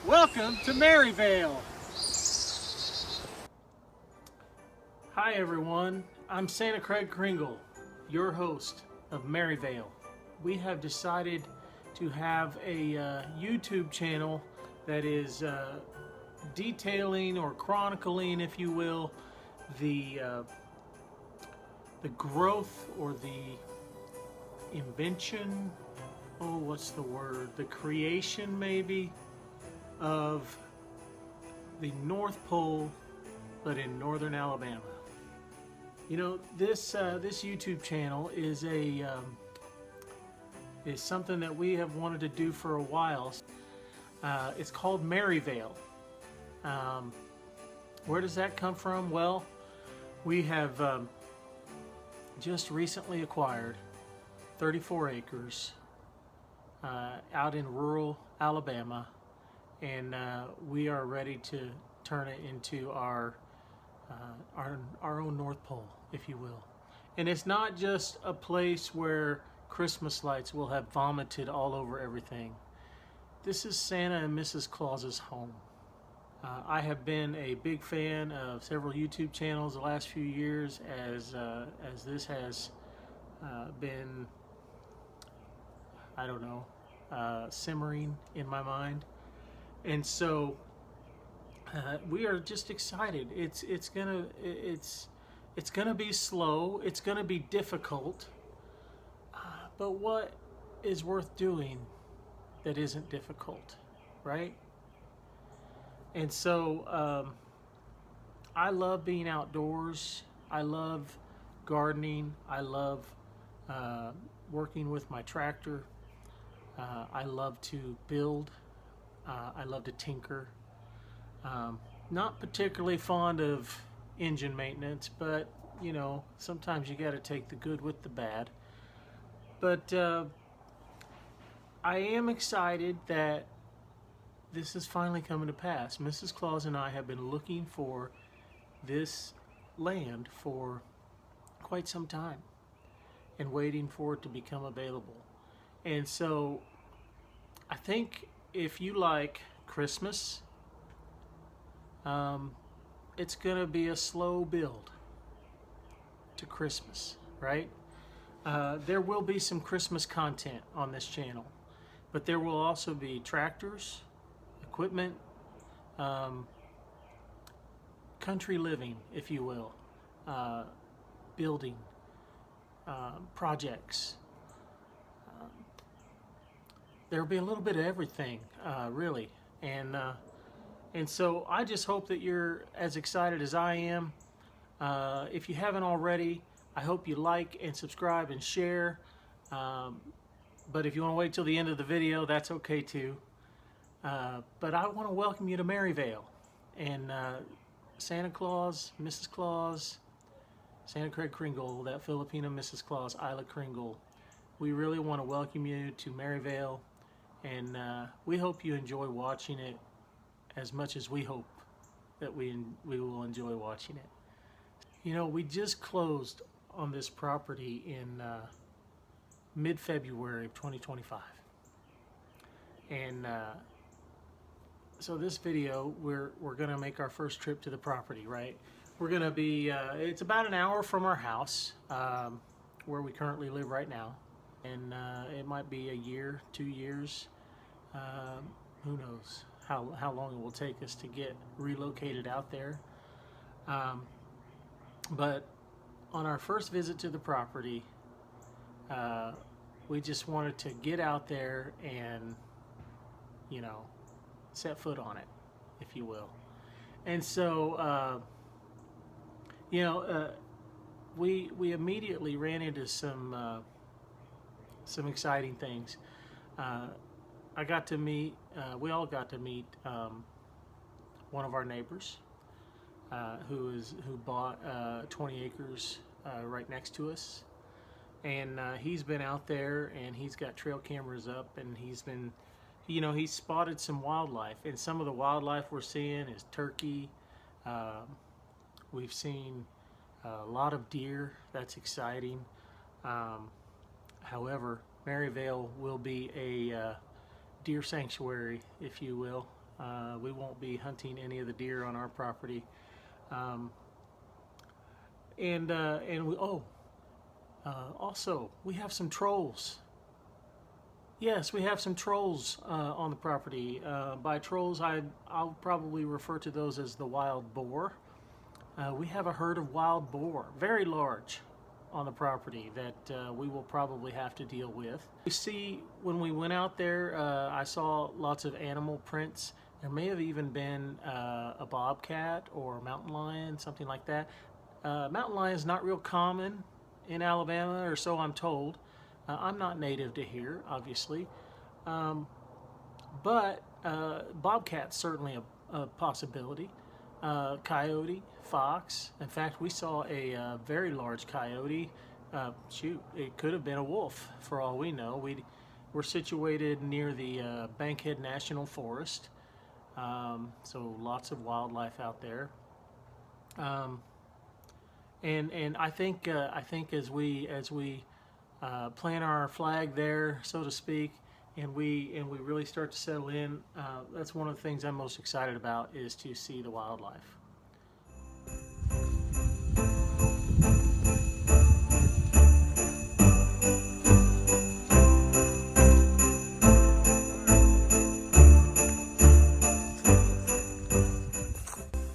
Welcome to Merryvale. Hi everyone, I'm Santa Craig Cringle, your host of Merryvale. We have decided to have a YouTube channel that is detailing or chronicling, if you will, the growth or the invention, what's the word? The creation maybe of the North Pole, but in northern Alabama. You know, this YouTube channel is is something that we have wanted to do for a while. It's called Merryvale. Where does that come from? Well, we have just recently acquired 34 acres out in rural Alabama, and we are ready to turn it into our own North Pole, if you will. And it's not just a place where Christmas lights will have vomited all over everything. This is Santa and Mrs. Claus's home. I have been a big fan of several YouTube channels the last few years as this has been, I don't know, simmering in my mind. And so we are just excited. It's gonna be slow. It's gonna be difficult. But what is worth doing that isn't difficult, right? And so I love being outdoors. I love gardening. I love working with my tractor. I love to build. I love to tinker. Not particularly fond of engine maintenance, but you know, sometimes you got to take the good with the bad. But I am excited that this is finally coming to pass. Mrs. Claus and I have been looking for this land for quite some time and waiting for it to become available. And so I think if you like Christmas, it's gonna be a slow build to Christmas, right? There will be some Christmas content on this channel, but there will also be tractors, equipment, country living, if you will, building, projects. There will be a little bit of everything, really, and so I just hope that you're as excited as I am. If you haven't already, I hope you like and subscribe and share. But if you want to wait till the end of the video, that's okay too. But I want to welcome you to Merryvale. And Santa Claus, Mrs. Claus, Santa Craig Cringle, that Filipina Mrs. Claus-Aila Cringle, we really want to welcome you to Merryvale. And we hope you enjoy watching it as much as we hope that we will enjoy watching it. You know, we just closed on this property in mid-February of 2025. And so this video, we're gonna make our first trip to the property, right? We're gonna be, it's about an hour from our house, where we currently live right now. And it might be a year, 2 years, who knows how long it will take us to get relocated out there. But on our first visit to the property, we just wanted to get out there and, you know, set foot on it, if you will. And so, you know, we immediately ran into some exciting things. I got to meet, we all got to meet one of our neighbors who bought 20 acres right next to us. And he's been out there and he's got trail cameras up, and he's been, you know, he's spotted some wildlife. And some of the wildlife we're seeing is turkey. We've seen a lot of deer. That's exciting. However, Merryvale will be a deer sanctuary, if you will, We won't be hunting any of the deer on our property. Also, we have some trolls. Yes, we have some trolls on the property. By trolls, I'll probably refer to those as the wild boar. We have a herd of wild boar, very large, on the property that we will probably have to deal with. You see, when we went out there, I saw lots of animal prints. There may have even been a bobcat or a mountain lion, something like that. Mountain lion is not real common in Alabama, or so I'm told. I'm not native to here, obviously, but bobcat's certainly a possibility. Coyote, fox. In fact, we saw a very large coyote. Shoot, it could have been a wolf for all we know. We're situated near the Bankhead National Forest, so lots of wildlife out there. And I think as we plant our flag there, so to speak, and we really start to settle in, that's one of the things I'm most excited about, is to see the wildlife.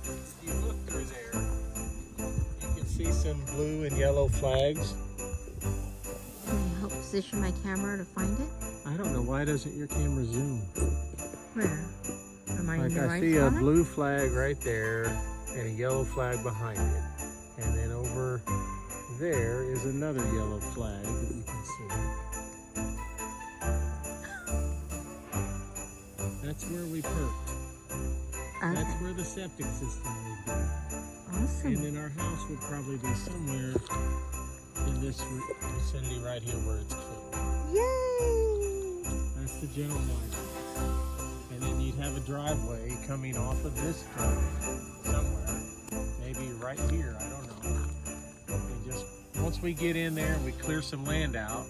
If you look through there, you can see some blue and yellow flags. Help position my camera to find it? I don't know, why doesn't your camera zoom? Where? Am I in the I right see a spot? blue flag right there and a yellow flag behind it. And then over there is another yellow flag that you can see. That's where we perked. Okay. That's where the septic system would be. Awesome. And then our house would probably be somewhere in this vicinity right here where it's killed. Yay! That's the general line. And then you'd have a driveway coming off of this driveway somewhere. Maybe right here, I don't know. And just once we get in there and we clear some land out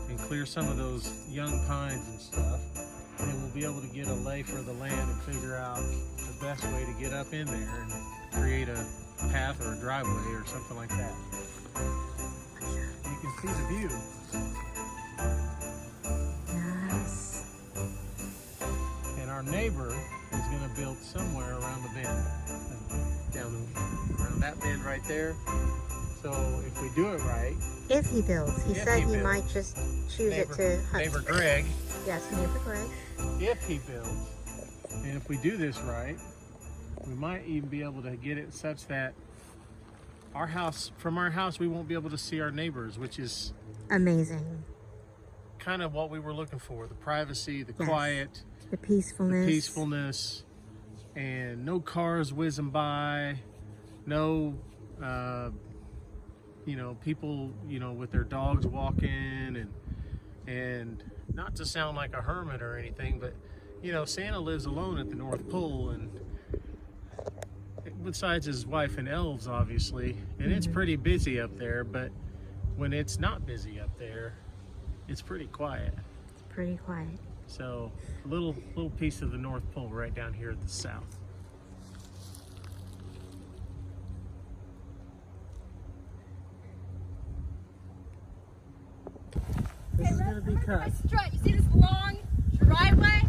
and clear some of those young pines and stuff, then we'll be able to get a lay for the land and figure out the best way to get up in there and create a path or a driveway or something like that. You can see the view. Yes. And our neighbor is going to build somewhere around the bend, around that bend right there. So if we do it right, If he builds. He said he might just choose it to hunt. neighbor Greg, Yes, neighbor Greg. if he builds, and if we do this right, we might even be able to get it such that from our house, we won't be able to see our neighbors, which is Amazing. kind of what we were looking for: the privacy, the Yes. quiet, The peacefulness. the peacefulness, and no cars whizzing by, no, people, with their dogs walking, and not to sound like a hermit or anything, but Santa lives alone at the North Pole, and besides his wife and elves, obviously, and it's pretty busy up there. But when it's not busy up there, it's pretty quiet. It's pretty quiet. So a little piece of the North Pole right down here at the south. This is gonna be cut. Strut. You see this long driveway?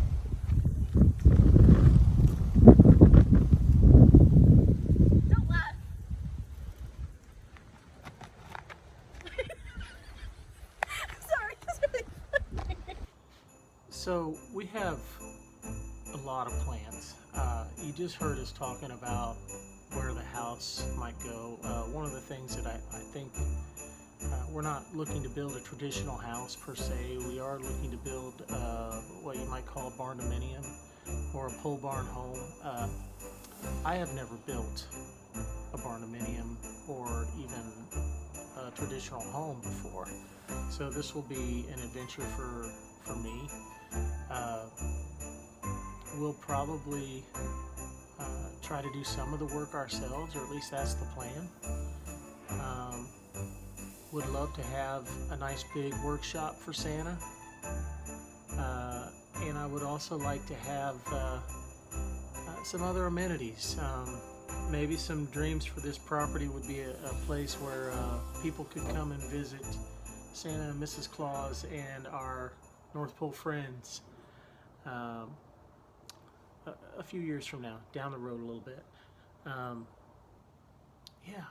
Don't laugh. Sorry, that's really funny. So we have a lot of plans. You just heard us talking about where the house might go. One of the things that I think we're not looking to build a traditional house per se. We are looking to build what you might call a barn-dominium or a pole barn home. I have never built a barn-dominium or even a traditional home before, so this will be an adventure for me. We'll probably try to do some of the work ourselves, or at least that's the plan. Would love to have a nice big workshop for Santa, and I would also like to have some other amenities. Maybe some dreams for this property would be a place where people could come and visit Santa and Mrs. Claus and our North Pole friends a few years from now, down the road a little bit. Yeah,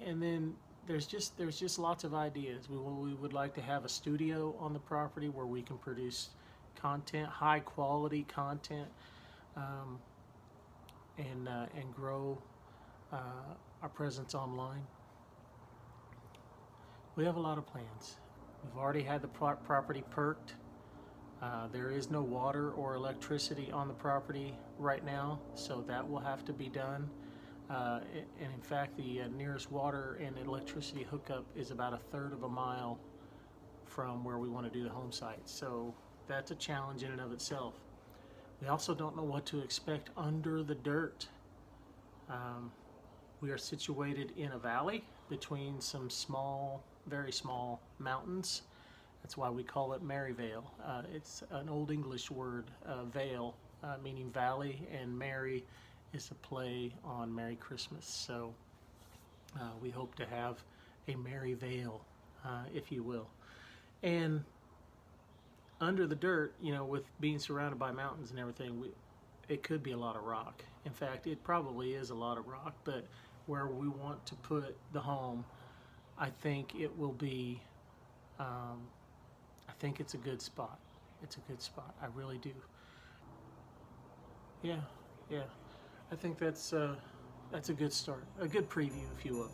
and then there's just lots of ideas. We would like to have a studio on the property where we can produce content, high quality content, and grow our presence online. We have a lot of plans. We've already had the property perked. There is no water or electricity on the property right now, so that will have to be done. And in fact, the nearest water and electricity hookup is about 1/3 of a mile from where we want to do the home site. So that's a challenge in and of itself. We also don't know what to expect under the dirt. We are situated in a valley between some small, very small mountains. That's why we call it Merryvale. It's an Old English word, vale, meaning valley, and Merry is a play on Merry Christmas. So we hope to have a Merryvale, if you will. And under the dirt, you know, with being surrounded by mountains and everything, it could be a lot of rock. In fact, it probably is a lot of rock, but where we want to put the home, I think it will be, I think it's a good spot. It's a good spot. I really do. Yeah. I think that's a good start, a good preview, if you will.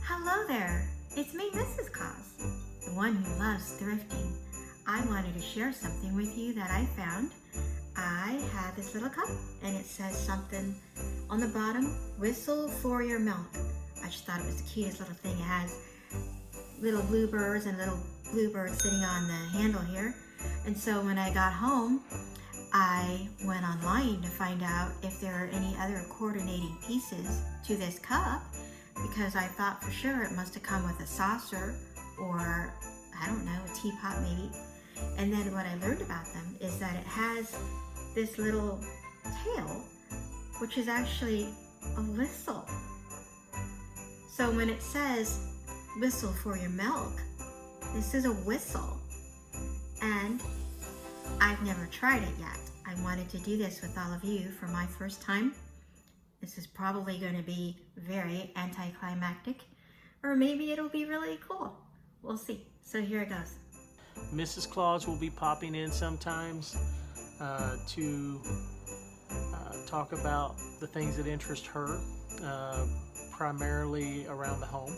Hello there, it's me, Mrs. Claus, the one who loves thrifting. I wanted to share something with you that I found. I have this little cup, and it says something on the bottom, whistle for your milk. I just thought it was the cutest little thing. It has little bluebirds and little bluebirds sitting on the handle here. And so when I got home, I went online to find out if there are any other coordinating pieces to this cup, because I thought for sure it must have come with a saucer or, I don't know, a teapot maybe. And then what I learned about them is that it has this little tail, which is actually a whistle. So when it says whistle for your milk, this is a whistle. And I've never tried it yet. I wanted to do this with all of you for my first time. This is probably going to be very anticlimactic, or maybe it'll be really cool. We'll see. So here it goes. Mrs. Claus will be popping in sometimes to talk about the things that interest her, primarily around the home.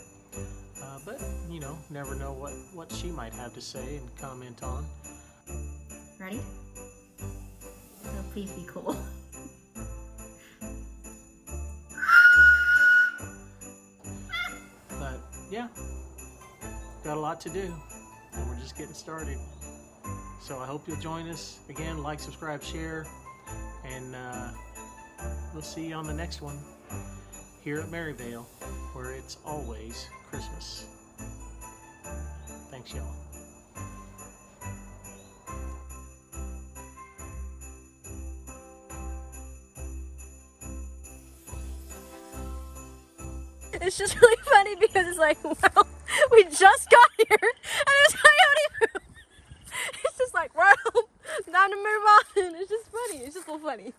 But, you know, never know what she might have to say and comment on. Ready? So please be cool. But, yeah, got a lot to do, and we're just getting started. So I hope you'll join us. Again, like, subscribe, share, and we'll see you on the next one here at Merryvale, where it's always Christmas. Thanks, y'all. It's just really funny because it's like, well, we just got here and there's coyote. It's just like, well, time to move on. It's just funny. It's just a little funny.